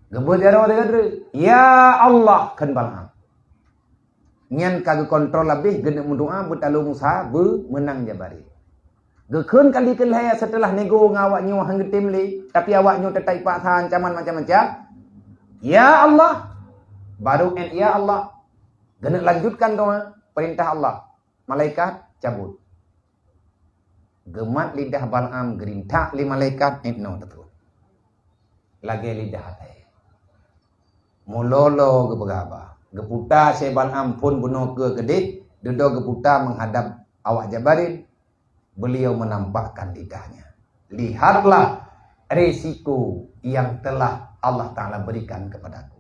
Gebut jaro degadre. Ya Allah kan Bal'am. Nyan kagak kontrol lebih gena mendoa bertalu Musa menang Jabarin. Gekun kali kelaya setelah nego ngawak nyu hang getim li, tapi awak nyu tetai paksa ancaman macam-macam. Ya Allah. Baru ya Allah. Gena lanjutkan doa perintah Allah. Malaikat cabut. Gemat lidah Bal'am gerintak li malaikat no betul. Lagi lidah hati. Mulolo gebegaba. Geputa si Bal'am pun bunuh ke gedit. Duduk geputa menghadap awak Jabarin. Beliau menampakkan lidahnya. Lihatlah risiko yang telah Allah Ta'ala berikan kepadaku.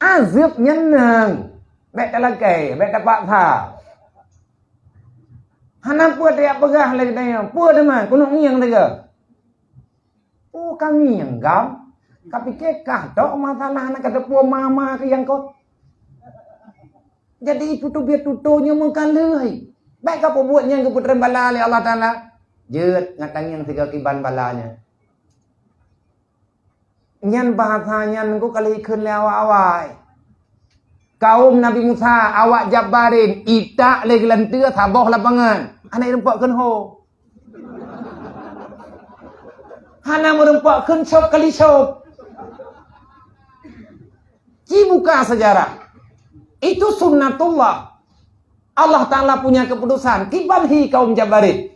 Azib nyenang. Baik talakai, baik dapat thah. Hana pua tiap pegah lagi tanya. Pua teman, kunuk ngiang tiga. Oh kami yang gam. Tapi kekah tok masalah anak kata pua mama ke yang kau. Jadi itu tu biar tutunya mengkalai. Baik apa buatnya ke putera bala oleh Allah Ta'ala. Jet ngatang yang tiga kiban balanya. Nyan bahasanya nengku kali ikun le awak-awak. Kaum Nabi Musa awak Jabarin itak lagi lantia taboh lapangan. Anak rempak kan ho. Hana merempak kan shop kali shop. Buka sejarah. Itu sunnatullah. Allah Ta'ala punya keputusan. Kibanhi kaum Jabarin.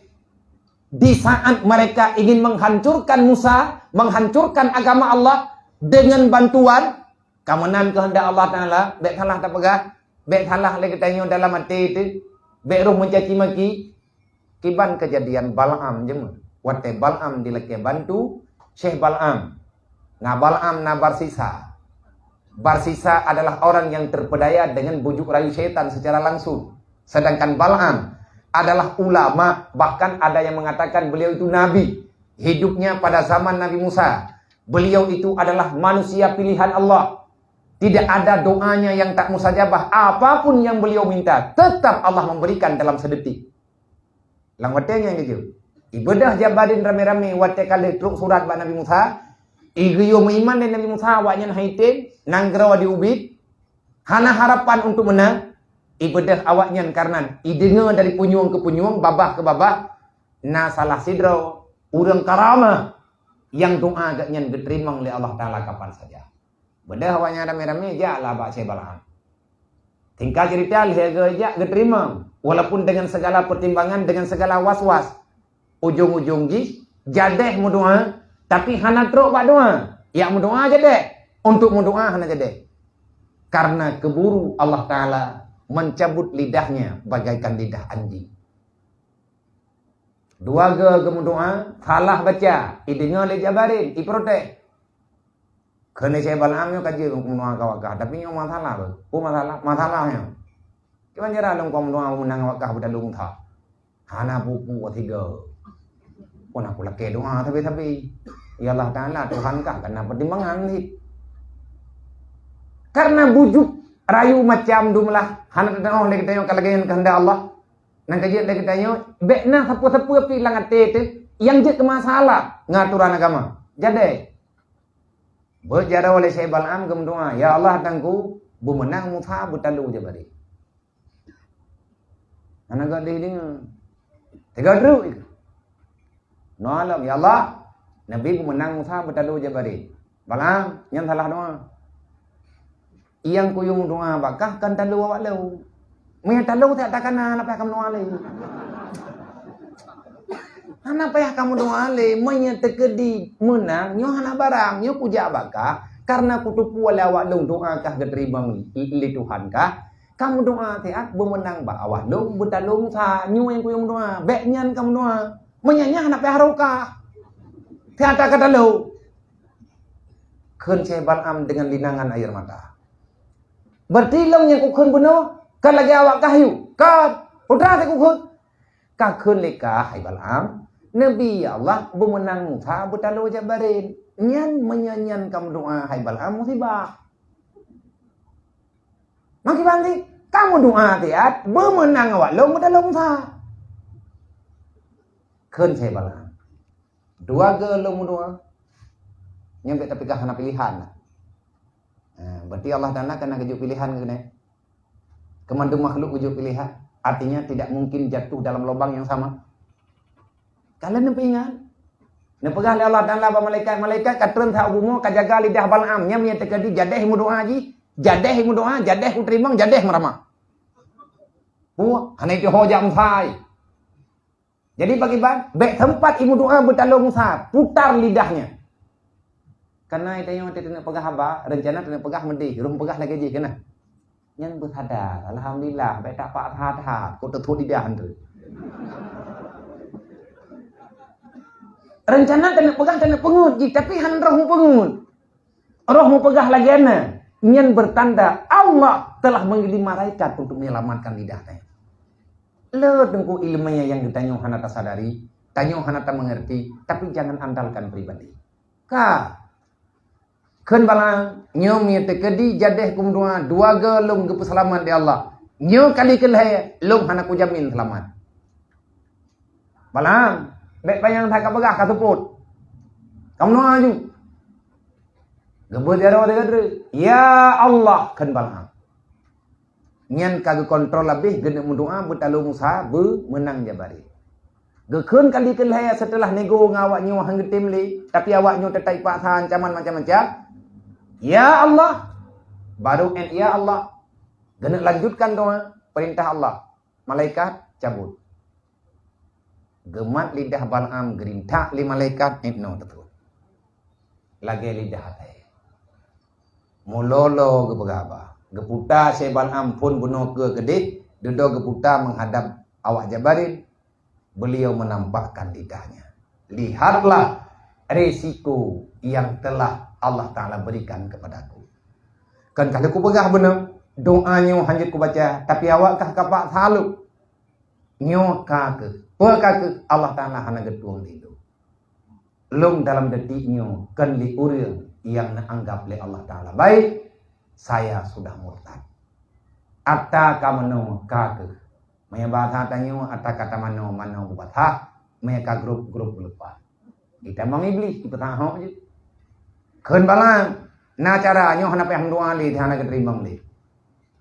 Di saat mereka ingin menghancurkan Musa, menghancurkan agama Allah dengan bantuan kemenangan kehendak Allah Ta'ala, baik salah tak pegah, baik salah lagi tanya dalam hati itu, baik roh mencaci maki, kiban kejadian Bal'am je. Wate Bal'am dileke bantu, Syekh Bal'am. Nah Bal'am na Barsisa. Barsisa adalah orang yang terpedaya dengan bujuk rayu syaitan secara langsung. Sedangkan Bal'am adalah ulama, bahkan ada yang mengatakan beliau itu nabi. Hidupnya pada zaman Nabi Musa. Beliau itu adalah manusia pilihan Allah. Tidak ada doanya yang tak mustajabah. Apapun yang beliau minta, tetap Allah memberikan dalam sedetik. Lang watenya yang gitu. Ibadah Jabarin rame-rame wate kali truk surat bak Nabi Musa. Igiyo meiman dengan Nabi Musa awaknya haitin, nanggrawa diubit. Hana harapan untuk menang. Ibadah awaknya karena idengar dari punyung ke punyung, babah ke babah. Na salah sidro, urang karama yang doa agaknya diterima oleh Allah Ta'ala kapan saja. Bedah awaknya rame-rame jaklah bak Syekh Bal'am. Tingkah cerita lihat jak diterima walaupun dengan segala pertimbangan, dengan segala was-was. Ujung-ujung gis jadeh mu doa, tapi hana truk bak doa. Ya mu doa jadeh. Untuk mu doa hana jadeh. Karena keburu Allah Ta'ala mencabut lidahnya bagaikan lidah anjing. Dua gemu doa, salah baca, idengar le Jabarin, iprotek. Kena Syekh Bal'am kaji doa kawakah, tapi nyo masalah tu. Masalahnya. Kiban jara long kom doa menang wakah bedalung tha. Hana buku tiga. Pun aku lake doa tapi ya Allah Ta'ala Tuhan kah karena pertimbangan ni. Karena bujuk rayu macam dumlah hana tengok lagi tengok kalagayan kehendak Allah. Nang kaji lagi tengok bekna sapu-sapu pi langat tu yang je ke masalah ngaturan agama. Jadi berjara oleh Syekh Bal'am gem doa, ya Allah tangku bumenang Musa butalu Jabarin. Anak gak dengar. Tiga terus. No alam ya Allah, Nabi bumenang Musa butalu Jabarin. Bal'am yang salah doa. Yang kuyung doa bakah kan talu awak lau. Maya talu tak takana apa kamu doa le. Hana payah kamu doa le, maya tekedi menang, nyo hana barang, nyo puja bakah karena kutupu oleh awak long doa kah diterima li Tuhan kah? Kamu doa tiak bermenang ba awak long betalung sa nyo yang kuyung doa, beknyan kamu doa. Menyanya hana payah rokah. Tiada kata lo. Keun Syekh Bal'am dengan linangan air mata. Berarti long yang kukun beno kan lagi awak kahyu. Kan putra te kukun. Ka keun leka hai Bal'am. Nabi ya Allah bermenang Musa betalu Jabarin. Nyan menyanyian kamu doa hai Bal'am musibah. Maki balik Kamu doa tiat, bermenang awak long dalam sa. Ken saya balang. Dua ke long doa. Nyampe tapi kena pilihan. Berarti Allah Ta'ala kena kejuk pilihan kena. Kemandung makhluk kejuk pilihan. Artinya tidak mungkin jatuh dalam lubang yang sama. Kalian nampak ingat? Nepegah oleh Allah Ta'ala apa malaikat katren tak ubumo kajaga lidah Bal'am nya punya tekadi jadeh mu doa ji. Jadeh mu doa, jadeh ku terima, jadeh merama. Puak, hanya itu hojam sai. Jadi bagi bang, baik tempat ibu doa bertalung sa, putar lidahnya. Karena itu yang tidak pegah haba, rencana tidak pegah mendih, rum pegah lagi je kena. Yang bersadar, alhamdulillah, baik tak pak hati, kau tertutup lidah tu. Rencana kena pegah kena pengut, tapi han roh mu pengut. Roh mu pegah lagi ana. Nyen bertanda Allah telah mengirim malaikat untuk menyelamatkan lidahnya. Lo tengku ilmunya yang ditanya hana tak sadari, tanya hana tak mengerti, tapi jangan andalkan pribadi. Ken balang nyo mi tekedi jadeh kum dua gelung ke selamat di Allah. Nyo kali kelai lung hana ku jamin selamat. Balang, baik payang tak kapagah katuput. Kamu doa ju. Gebut jaro de ya Allah ken balang. Nyan kagak kontrol lebih gena doa bertalu Musa menang jabari. Gekun kali kelai setelah nego ngawak nyo hang getimli, tapi awak nyo tetai pak ancaman macam-macam. Ya Allah, baru ya Allah. Gena lanjutkan doa perintah Allah. Malaikat cabut. Gemat lidah Bal'am gerintak li malaikat no betul. Lagi lidah teh. Mulolo gebagaba. Geputa si Bal'am pun bunuh ke gede. Duduk geputa menghadap awak Jabarin. Beliau menampakkan lidahnya. Lihatlah resiko yang telah Allah Ta'ala berikan kepadaku. Kan kalau ku pegah benar, doanya hanya ku baca, tapi awak kah kapak saluk. Nyo kake, pekake Allah Ta'ala hana getuang itu. Lung dalam detiknya, kan li uril yang naanggap oleh Allah Ta'ala baik, saya sudah murtad. Atta kamano kake. Maya bahasa tanya, atta kata mano buat hak, maya ka grup lupa. Kita mang iblis, kita tahu je. Ken balang, na caranya hana payah doa li, hana keterima li.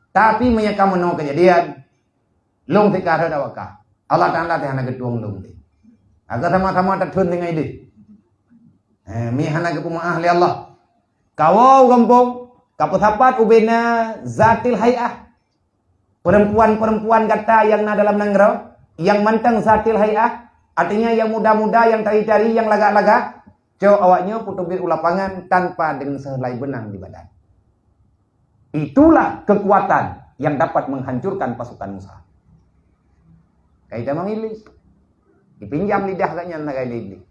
Tapi maya kamu no kejadian, long tikar ada wakah. Allah Ta'ala teh hana getuang long li. Agar sama-sama tertun dengan ini. Mi hana kepumaah li Allah. Kawau kampung, kapusapat ubena zatil hayah. Perempuan-perempuan kata yang na dalam nangrau, yang mantang zatil hayah, artinya yang muda-muda, yang tari-tari, yang lagak-lagak. Jauh awaknya putubir ulapangan tanpa dengan sehelai benang di badan. Itulah kekuatan yang dapat menghancurkan pasukan Musa. Kayak damang iblis. Dipinjam lidah kayaknya nagai iblis.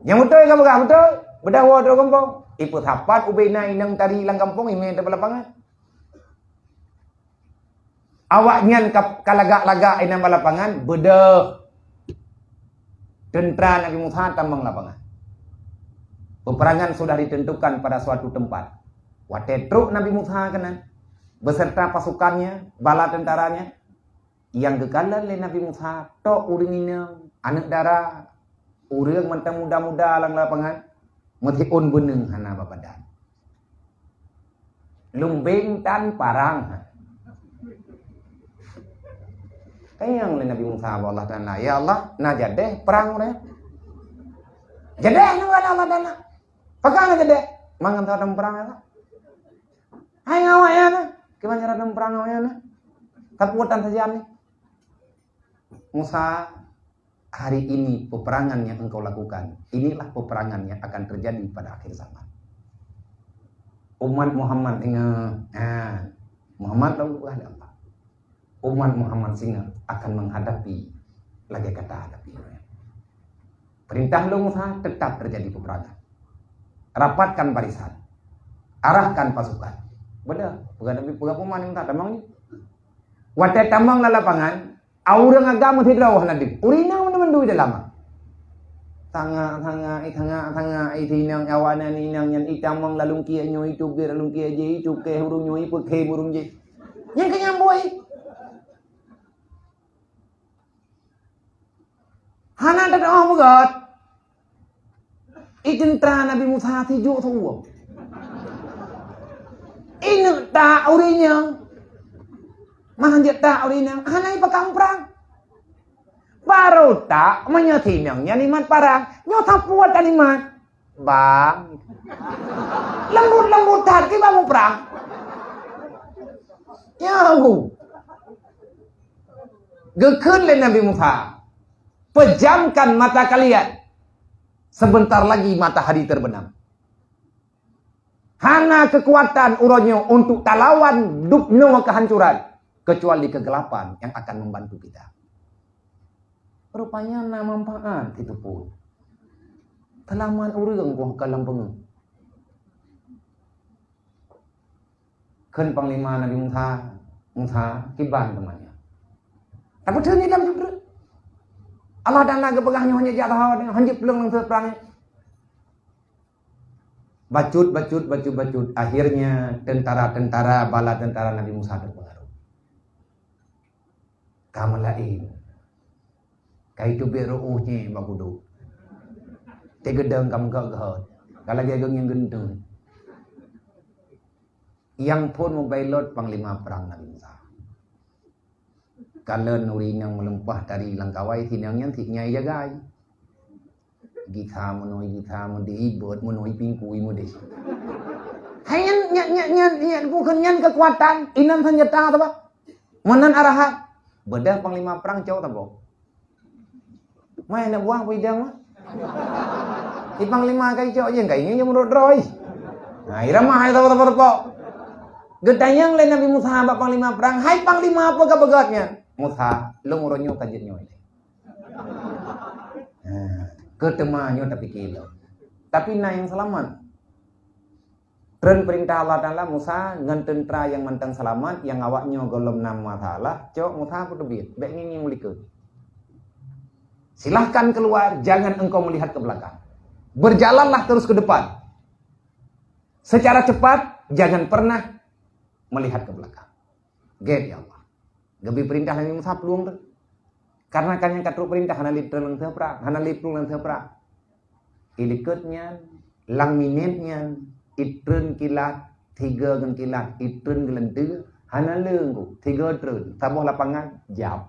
Yang betul ka bagah betul? Bedah wadah kampung. Iput hapat ubena inang tari ilang kampung ime dapat lapangan. Awaknya kalagak-lagak inang balapangan bedah. Tentera Nabi Musa tambang lapangan. Peperangan sudah ditentukan pada suatu tempat. Watetruk Nabi Musa kanan beserta pasukannya, bala tentaranya yang gekalan oleh Nabi Musa tok uring inang anak darah urang mentang muda-muda lang lapangan metiun beneng hana babadan. Lumbeng tan parang. Kayang Nabi Musa Allah Ta'ala, ya Allah, na jadeh perang re. Jadeh na Allah Ta'ala. Pakai jadeh, mangan tahu perang ya. Hai ngawak ya na, gimana cara perang ngawak ya na? Kekuatan saja nih. Musa, hari ini peperangan yang engkau lakukan, inilah peperangan yang akan terjadi pada akhir zaman. Umat Muhammad ingat, Muhammad lalu ada apa? Umat Muhammad singa akan menghadapi lagi kata hadapi. Perintah lu Musa tetap terjadi peperangan. Rapatkan barisan. Arahkan pasukan. Beda, bukan tapi pemain tak tamang ni. Watai tamang la lapangan, aurang agama tidak rawah nadib. Urina mana mendu dalam. Tanga itinang awana ni nang yan itamang lalung kia nyo itu bir lalung kia je itu ke hurung nyo ipu ke burung je. Yang kenyambui. Hana ada doa begat. Itentera Nabi Musa tijuk tu. Ini tak urinya. Mahanjat tak urinya. Hana ipakang perang. Baru tak menyatinangnya nimat parang. Nyota puat kalimat. Bang. Lembut-lembut hati bangun perang. Ya aku. Gekenlah Nabi Musa. Pejamkan mata kalian. Sebentar lagi matahari terbenam. Hana kekuatan uronyo untuk talawan dupno kehancuran. Kecuali kegelapan yang akan membantu kita. Rupanya na manfaat itu pun. Talaman urang gua kalam pengen. Kan Panglima Nabi Musa kiban temannya. Tapi dia ni dalam juga. Allah dan naga pegahnya hanya jatuh hanya pelung nang perang. Bacut. Akhirnya tentara bala tentara Nabi Musa terpengaruh. Kamalain. Kaitu beruuhnya bagudu. Tegedeng kamu gagahot. Kalau dia yang gendeng. Yang pun membailot Panglima Perang Nabi Musa. Kalau nuri yang melempah dari langkawai tinangnya tiknya jagai. Gita menoi diibut menoi pingkui mudis. Hanya bukan nyan kekuatan inan senjata apa? Manan arahat. Bedah Panglima Perang jauh tabok. Mai nak buang pidang mah. Di Panglima kai jauh je kai nya menurut roy. Nah, irama hai tahu. Gedayang lain Nabi Musa bak Panglima Perang. Hai Panglima apa begatnya? Musa, lo nguronyo kajetnya ini. Ketemanyo tapi kilo. Tapi na yang selamat. Tren perintah Allah Ta'ala Musa ngan tentera yang mentang selamat yang awaknya golom nama salah. Cok Musa pun lebih. Baik ini mulikut. Silahkan keluar, jangan engkau melihat ke belakang. Berjalanlah terus ke depan. Secara cepat, jangan pernah melihat ke belakang. Get ya Allah. Gabi perintah Nabi Musa peluang tu. Karena kan yang kata perintah hana litrun lang teprak, hana litrun lang teprak. Ilikutnya, lang minitnya, itrun kilat, 3 gan kilat, itrun gelentu, hana leungku, 3 trun, tabuh lapangan, jauh.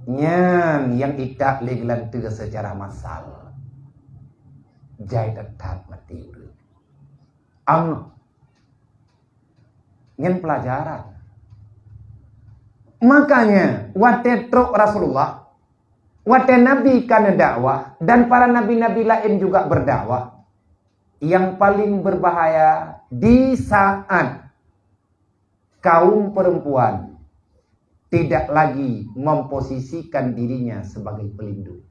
Nyan yang itak legelentu secara massal. Jai tetap mati urut. Nyan pelajaran. Makanya wate truk Rasulullah, wate Nabi kana dakwah dan para nabi-nabi lain juga berdakwah. Yang paling berbahaya di saat kaum perempuan tidak lagi memposisikan dirinya sebagai pelindung.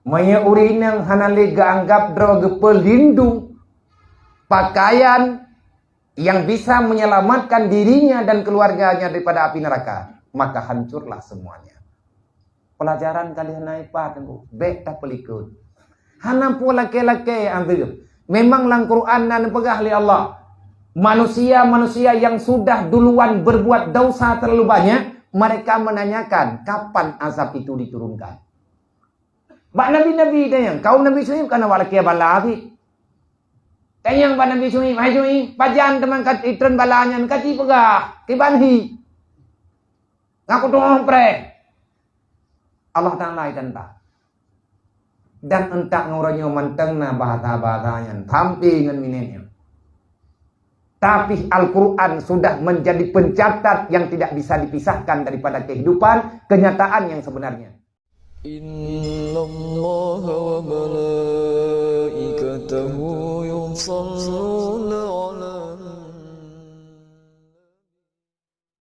Maya urinang hanalega anggap droge pelindung pakaian yang bisa menyelamatkan dirinya dan keluarganya daripada api neraka, maka hancurlah semuanya. Pelajaran kalian naik padu, beta pelikut. Hana pula laki-laki antum. Memang lang Quran nan pegah li Allah. Manusia-manusia yang sudah duluan berbuat dosa terlalu banyak, mereka menanyakan kapan azab itu diturunkan. Bak nabi-nabi dayang, kaum Nabi Syuaib kana walakia balati. Tanyang ba Nabi Syuaib, hai Syuaib, pajan teman kat itren balanyan kati pegah, kibanhi. Ngaku tong pre. Allah Ta'ala itanta. Dan entak nguranyo mantengna bahasa-bahasanya, tampi ngan minenya. Tapi Al-Quran sudah menjadi pencatat yang tidak bisa dipisahkan daripada kehidupan, kenyataan yang sebenarnya. Inna Allah wa malaikatahu yusalluna